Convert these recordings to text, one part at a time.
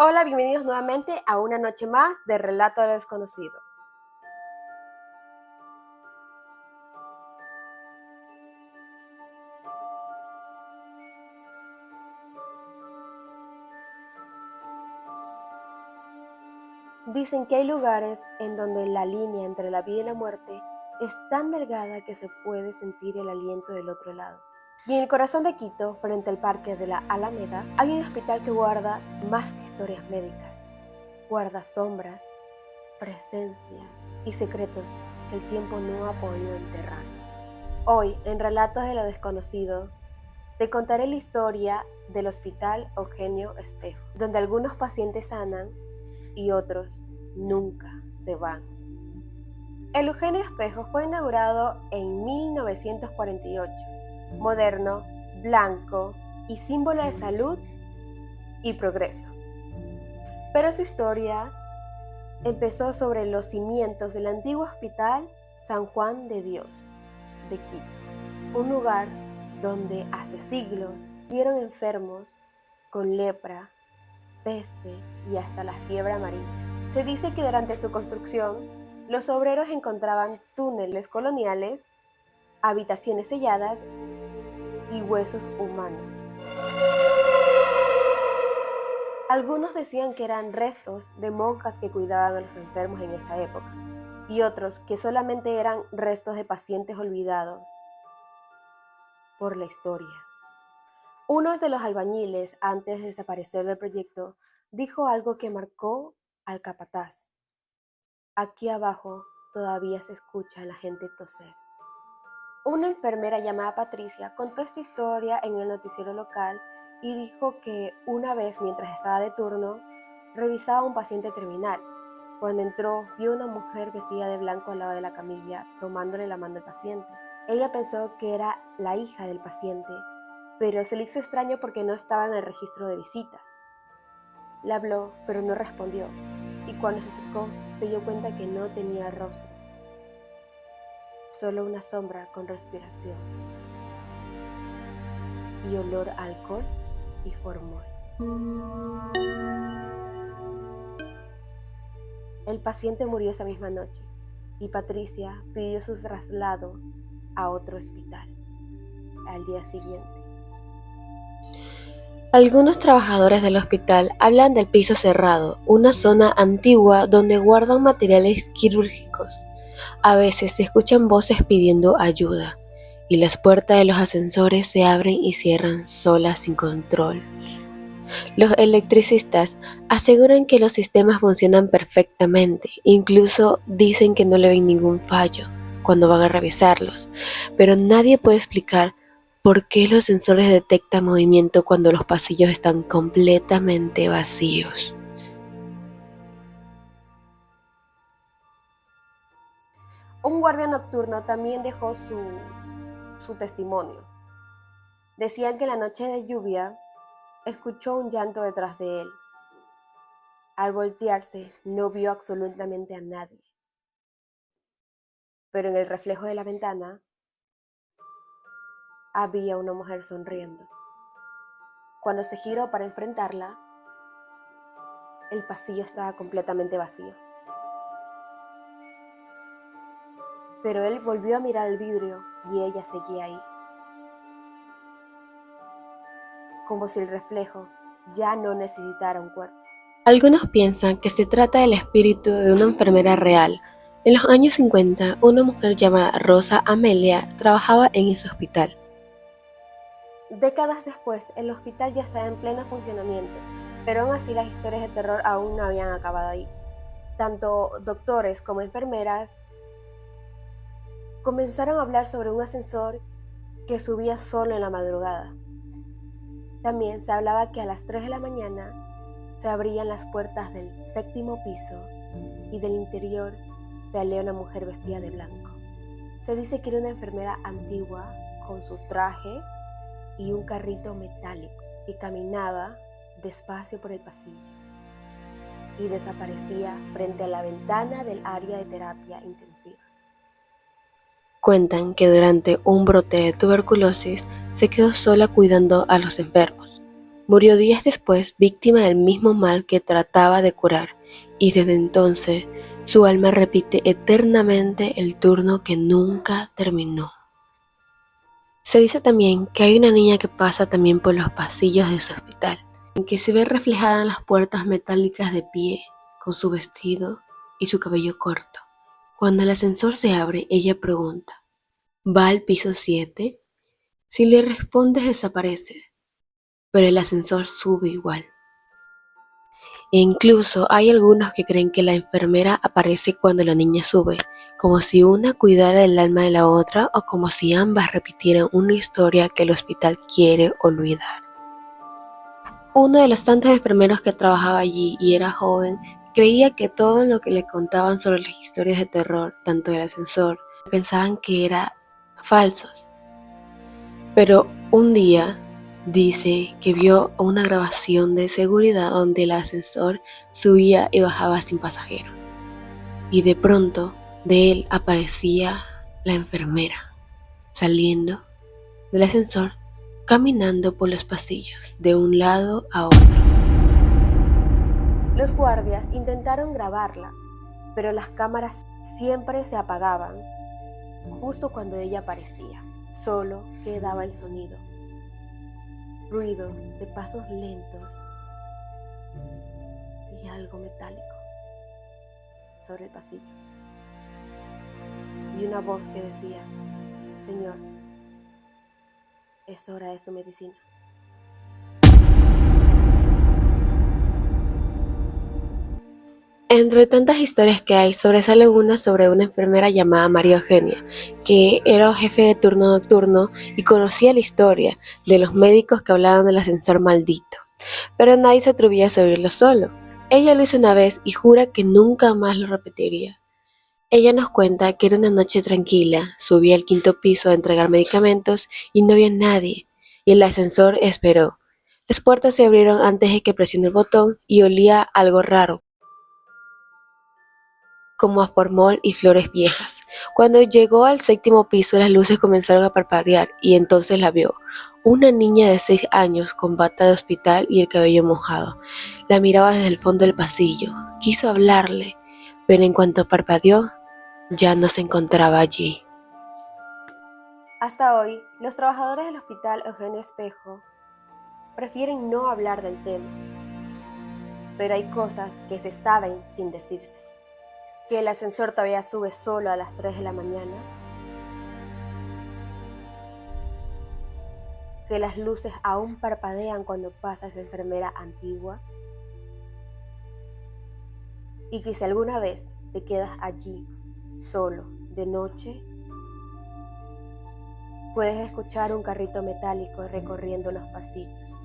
Hola, bienvenidos nuevamente a una noche más de Relato a lo Desconocido. Dicen que hay lugares en donde la línea entre la vida y la muerte es tan delgada que se puede sentir el aliento del otro lado. Y en el corazón de Quito, frente al parque de la Alameda, hay un hospital que guarda más que historias médicas. Guarda sombras, presencia y secretos que el tiempo no ha podido enterrar. Hoy, en Relatos de lo Desconocido, te contaré la historia del Hospital Eugenio Espejo, donde algunos pacientes sanan y otros nunca se van. El Eugenio Espejo fue inaugurado en 1948, moderno, blanco y símbolo de salud y progreso. Pero su historia empezó sobre los cimientos del antiguo Hospital San Juan de Dios de Quito, un lugar donde hace siglos dieron enfermos con lepra, peste y hasta la fiebre amarilla. Se dice que durante su construcción, los obreros encontraban túneles coloniales, habitaciones selladas y huesos humanos. Algunos decían que eran restos de monjas que cuidaban a los enfermos en esa época, y otros que solamente eran restos de pacientes olvidados por la historia. Uno de los albañiles, antes de desaparecer del proyecto, dijo algo que marcó al capataz. Aquí abajo todavía se escucha a la gente toser. Una enfermera llamada Patricia contó esta historia en el noticiero local y dijo que una vez mientras estaba de turno, revisaba a un paciente terminal. Cuando entró, vio a una mujer vestida de blanco al lado de la camilla, tomándole la mano al paciente. Ella pensó que era la hija del paciente, pero se le hizo extraño porque no estaba en el registro de visitas. Le habló, pero no respondió, y cuando se acercó, se dio cuenta que no tenía rostro, solo una sombra con respiración y olor a alcohol y formol. El paciente murió esa misma noche, y Patricia pidió su traslado a otro hospital al día siguiente. Algunos trabajadores del hospital hablan del piso cerrado, una zona antigua donde guardan materiales quirúrgicos. A veces se escuchan voces pidiendo ayuda, y las puertas de los ascensores se abren y cierran solas sin control. Los electricistas aseguran que los sistemas funcionan perfectamente, incluso dicen que no le ven ningún fallo cuando van a revisarlos, pero nadie puede explicar por qué los sensores detectan movimiento cuando los pasillos están completamente vacíos. Un guardia nocturno también dejó su testimonio. Decían que en la noche de lluvia escuchó un llanto detrás de él. Al voltearse, no vio absolutamente a nadie, pero en el reflejo de la ventana había una mujer sonriendo. Cuando se giró para enfrentarla, el pasillo estaba completamente vacío. Pero él volvió a mirar el vidrio y ella seguía ahí, como si el reflejo ya no necesitara un cuerpo. Algunos piensan que se trata del espíritu de una enfermera real. En los años 50, una mujer llamada Rosa Amelia trabajaba en ese hospital. Décadas después, el hospital ya estaba en pleno funcionamiento, pero aún así las historias de terror aún no habían acabado ahí. Tanto doctores como enfermeras comenzaron a hablar sobre un ascensor que subía solo en la madrugada. También se hablaba que a las 3 de la mañana se abrían las puertas del 7º piso y del interior salía una mujer vestida de blanco. Se dice que era una enfermera antigua con su traje y un carrito metálico que caminaba despacio por el pasillo y desaparecía frente a la ventana del área de terapia intensiva. Cuentan que durante un brote de tuberculosis se quedó sola cuidando a los enfermos. Murió días después, víctima del mismo mal que trataba de curar, y desde entonces su alma repite eternamente el turno que nunca terminó. Se dice también que hay una niña que pasa también por los pasillos de ese hospital, en que se ve reflejada en las puertas metálicas de pie, con su vestido y su cabello corto. Cuando el ascensor se abre, ella pregunta, ¿va al piso 7? Si le respondes, desaparece, pero el ascensor sube igual. E incluso hay algunos que creen que la enfermera aparece cuando la niña sube, como si una cuidara el alma de la otra o como si ambas repitieran una historia que el hospital quiere olvidar. Uno de los tantos enfermeros que trabajaba allí y era joven, creía que todo lo que le contaban sobre las historias de terror, tanto del ascensor, pensaban que eran falsos. Pero un día dice que vio una grabación de seguridad donde el ascensor subía y bajaba sin pasajeros. Y de pronto de él aparecía la enfermera, saliendo del ascensor, caminando por los pasillos de un lado a otro. Los guardias intentaron grabarla, pero las cámaras siempre se apagaban justo cuando ella aparecía. Solo quedaba el sonido, ruido de pasos lentos y algo metálico sobre el pasillo. Y una voz que decía, Señor, es hora de su medicina. Entre tantas historias que hay, sobresale una sobre una enfermera llamada María Eugenia, que era jefe de turno nocturno y conocía la historia de los médicos que hablaban del ascensor maldito. Pero nadie se atrevía a subirlo solo. Ella lo hizo una vez y jura que nunca más lo repetiría. Ella nos cuenta que era una noche tranquila, subía al 5.º piso a entregar medicamentos y no había nadie, y el ascensor esperó. Las puertas se abrieron antes de que presionó el botón y olía algo raro, como a formol y flores viejas. Cuando llegó al 7.º piso, las luces comenzaron a parpadear y entonces la vio. Una niña de 6 años con bata de hospital y el cabello mojado. La miraba desde el fondo del pasillo. Quiso hablarle, pero en cuanto parpadeó, ya no se encontraba allí. Hasta hoy, los trabajadores del Hospital Eugenio Espejo prefieren no hablar del tema, pero hay cosas que se saben sin decirse. Que el ascensor todavía sube solo a las 3 de la mañana, que las luces aún parpadean cuando pasa esa enfermera antigua, y que si alguna vez te quedas allí solo de noche, puedes escuchar un carrito metálico recorriendo los pasillos.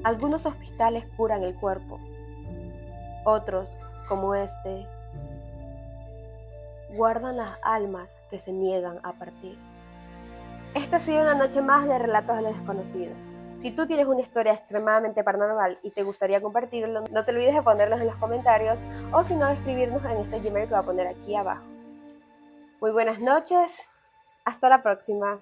Algunos hospitales curan el cuerpo, otros, como este, guardan las almas que se niegan a partir. Esta ha sido una noche más de Relatos de lo Desconocido. Si tú tienes una historia extremadamente paranormal y te gustaría compartirlo, no te olvides de ponerlos en los comentarios o si no, escribirnos en este Gmail que voy a poner aquí abajo. Muy buenas noches, hasta la próxima.